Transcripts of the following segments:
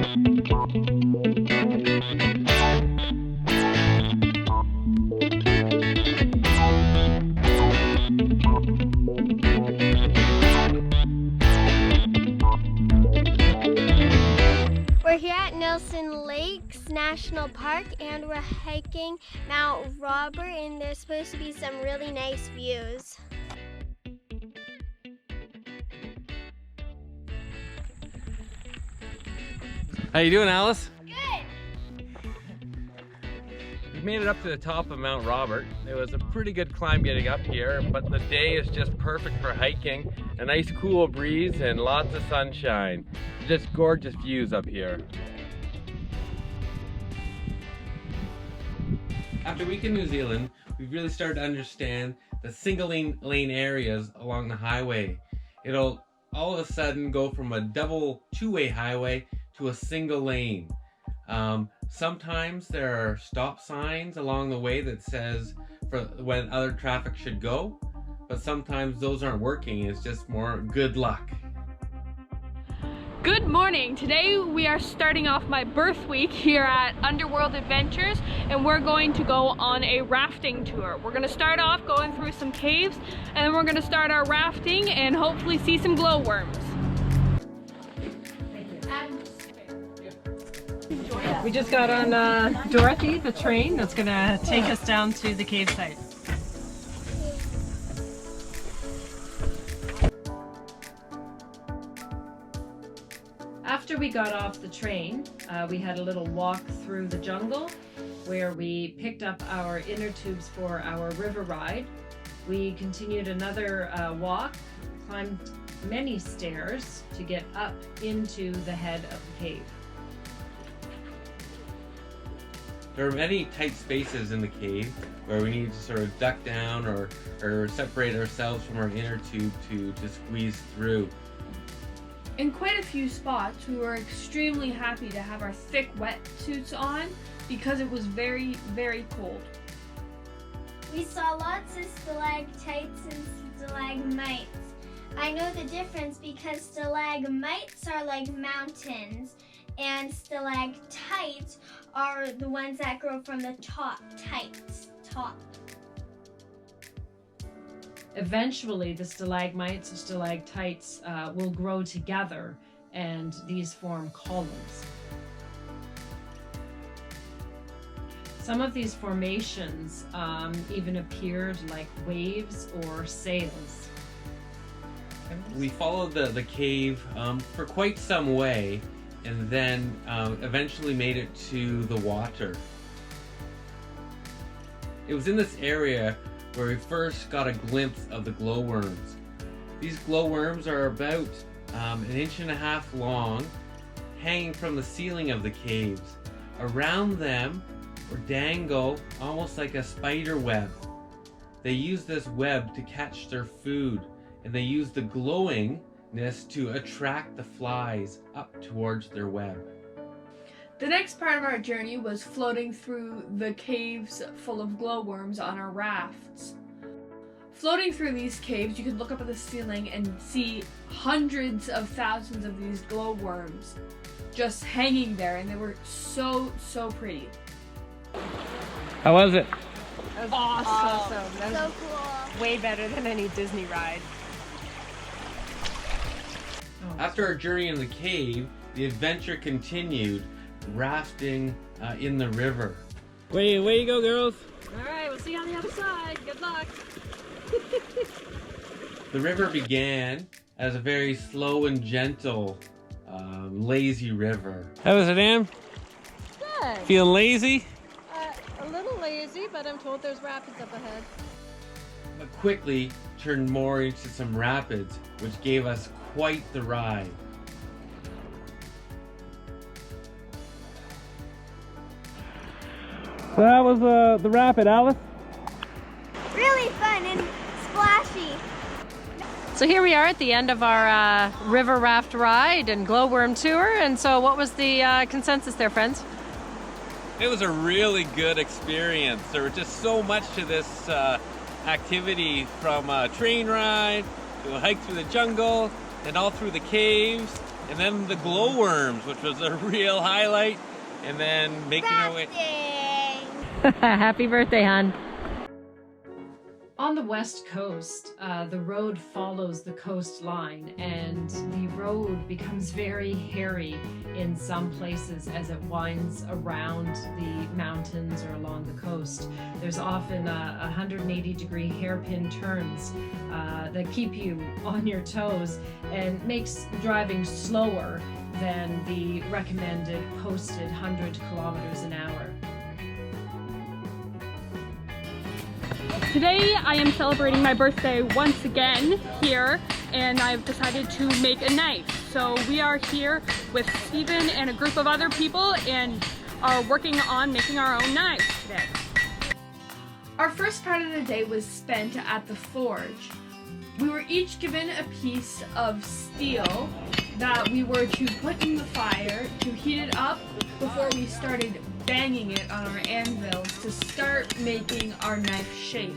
We're here at Nelson Lakes National Park and we're hiking Mount Robert, and there's supposed to be some really nice views. How you doing, Alice? Good! We made it up to the top of Mount Robert. It was a pretty good climb getting up here, but the day is just perfect for hiking. A nice cool breeze and lots of sunshine. Just gorgeous views up here. After a week in New Zealand, we've really started to understand the single lane areas along the highway. It'll all of a sudden go from a double two-way highway to a single lane. Sometimes there are stop signs along the way that says for when other traffic should go, but sometimes those aren't working. It's just more good luck. Good morning! Today we are starting off my birth week here at Underworld Adventures, and we're going to go on a rafting tour. We're going to start off going through some caves, and then we're going to start our rafting and hopefully see some glowworms. We just got on Dorothy, the train that's going to take us down to the cave site. After we got off the train, we had a little walk through the jungle where we picked up our inner tubes for our river ride. We continued another walk, climbed many stairs to get up into the head of the cave. There are many tight spaces in the cave where we need to sort of duck down or separate ourselves from our inner tube to squeeze through. In quite a few spots, we were extremely happy to have our thick wetsuits on because it was very, very cold. We saw lots of stalactites and stalagmites. I know the difference because stalagmites are like mountains and stalactites are the ones that grow from the top. Eventually, the stalagmites and stalactites will grow together, and these form columns. Some of these formations even appeared like waves or sails. We followed the cave for quite some way, and then eventually made it to the water. It was in this area where we first got a glimpse of the glowworms. These glowworms are about 1.5 inches long, hanging from the ceiling of the caves. Around them or dangle almost like a spider web. They use this web to catch their food, and they use the glowingness to attract the flies up towards their web. The next part of our journey was floating through the caves full of glowworms on our rafts. Floating through these caves, you could look up at the ceiling and see hundreds of thousands of these glowworms just hanging there, and they were so pretty. How was it? That was awesome. That So was cool. way better than any Disney ride. After our journey in the cave, the adventure continued, rafting in the river. Way you go, girls! All right, we'll see you on the other side. Good luck. The river began as a very slow and gentle, lazy river. How was it, Ann? Good. Feeling lazy? A little lazy, but I'm told there's rapids up ahead. But quickly turned more into some rapids, which gave us quite the ride. So that was the rapid, Alice? Really fun and splashy. So here we are at the end of our river raft ride and glowworm tour. And so what was the consensus there, friends? It was a really good experience. There was just so much to this activity, from a train ride to a hike through the jungle and all through the caves. and then the glowworms, which was a real highlight, and then making our way. Happy birthday, hon. On the west coast, the road follows the coastline, and the road becomes very hairy in some places as it winds around the mountains or along the coast. There's often 180-degree hairpin turns that keep you on your toes and makes driving slower than the recommended posted 100 kilometers an hour. Today I am celebrating my birthday once again here, and I've decided to make a knife. So we are here with Stephen and a group of other people and are working on making our own knives today. Our first part of the day was spent at the forge. We were each given a piece of steel that we were to put in the fire to heat it up before we started banging it on our anvils to start making our knife shape.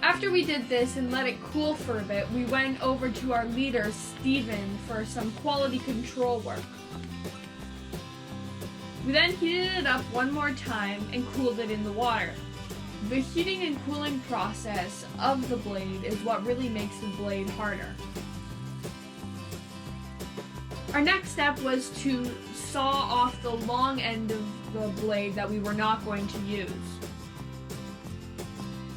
After we did this and let it cool for a bit, we went over to our leader, Stephen, for some quality control work. We then heated it up one more time and cooled it in the water. The heating and cooling process of the blade is what really makes the blade harder. Our next step was to saw off the long end of the blade that we were not going to use.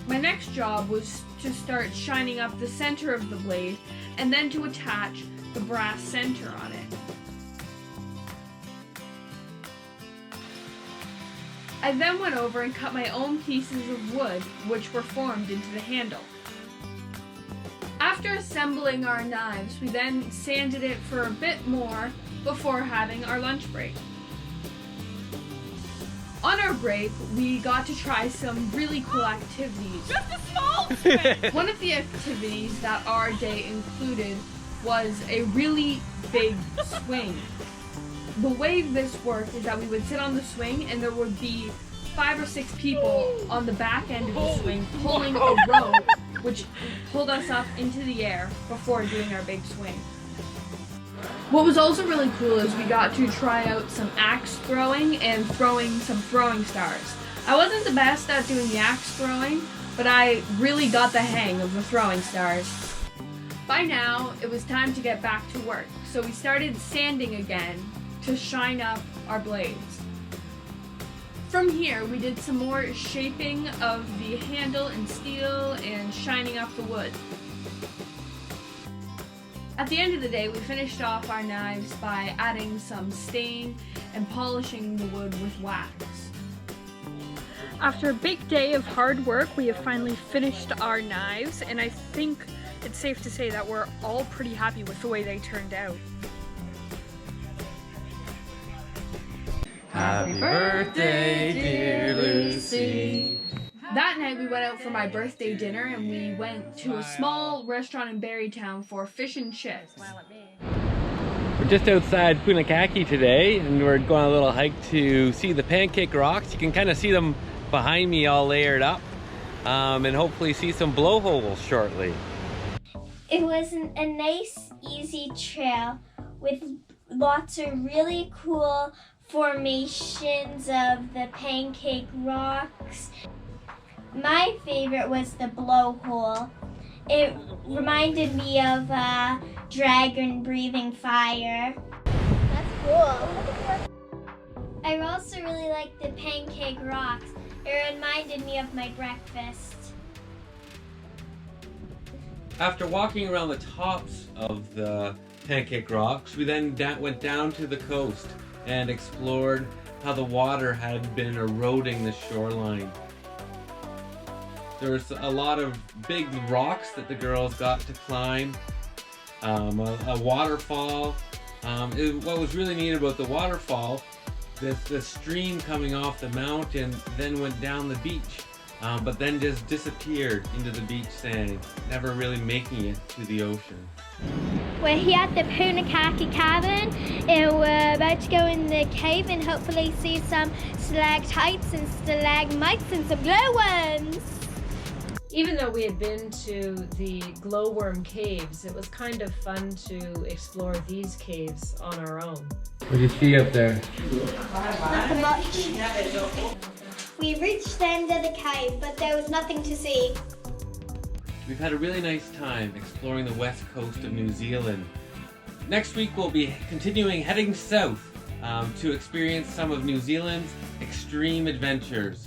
My next job was to start shining up the center of the blade and then to attach the brass center on it. I then went over and cut my own pieces of wood, which were formed into the handle. After assembling our knives, we then sanded it for a bit more before having our lunch break. On our break, we got to try some really cool activities. Just a small swing! One of the activities that our day included was a really big swing. The way this worked is that we would sit on the swing and there would be 5 or 6 people on the back end of the swing pulling a rope which pulled us up into the air before doing our big swing. What was also really cool is we got to try out some axe throwing and throwing some throwing stars. I wasn't the best at doing the axe throwing, but I really got the hang of the throwing stars. By now, it was time to get back to work, so we started sanding again to shine up our blades. From here, we did some more shaping of the handle and steel and shining up the wood. At the end of the day, we finished off our knives by adding some stain and polishing the wood with wax. After a big day of hard work, we have finally finished our knives, and I think it's safe to say that we're all pretty happy with the way they turned out. Happy birthday, dear Lucy. That night we went out for my birthday dinner and we went to a small restaurant in Barrytown for fish and chips. We're just outside Punakaiki today, and we're going on a little hike to see the pancake rocks. You can kind of see them behind me all layered up, and hopefully see some blowholes shortly. It was a nice, easy trail with lots of really cool formations of the pancake rocks. My favorite was the blowhole. It reminded me of a dragon breathing fire. That's cool. I also really liked the pancake rocks. It reminded me of my breakfast. After walking around the tops of the pancake rocks, we then went down to the coast and explored how the water had been eroding the shoreline. There was a lot of big rocks that the girls got to climb, a waterfall. What was really neat about the waterfall, the stream coming off the mountain then went down the beach, but then just disappeared into the beach sand, never really making it to the ocean. We're here at the Punakaiki cabin and we're about to go in the cave and hopefully see some stalactites and stalagmites and some glowworms. Even though we had been to the glowworm caves, it was kind of fun to explore these caves on our own. What do you see up there? Not much. We reached the end of the cave, but there was nothing to see. We've had a really nice time exploring the west coast of New Zealand. Next week we'll be continuing heading south to experience some of New Zealand's extreme adventures.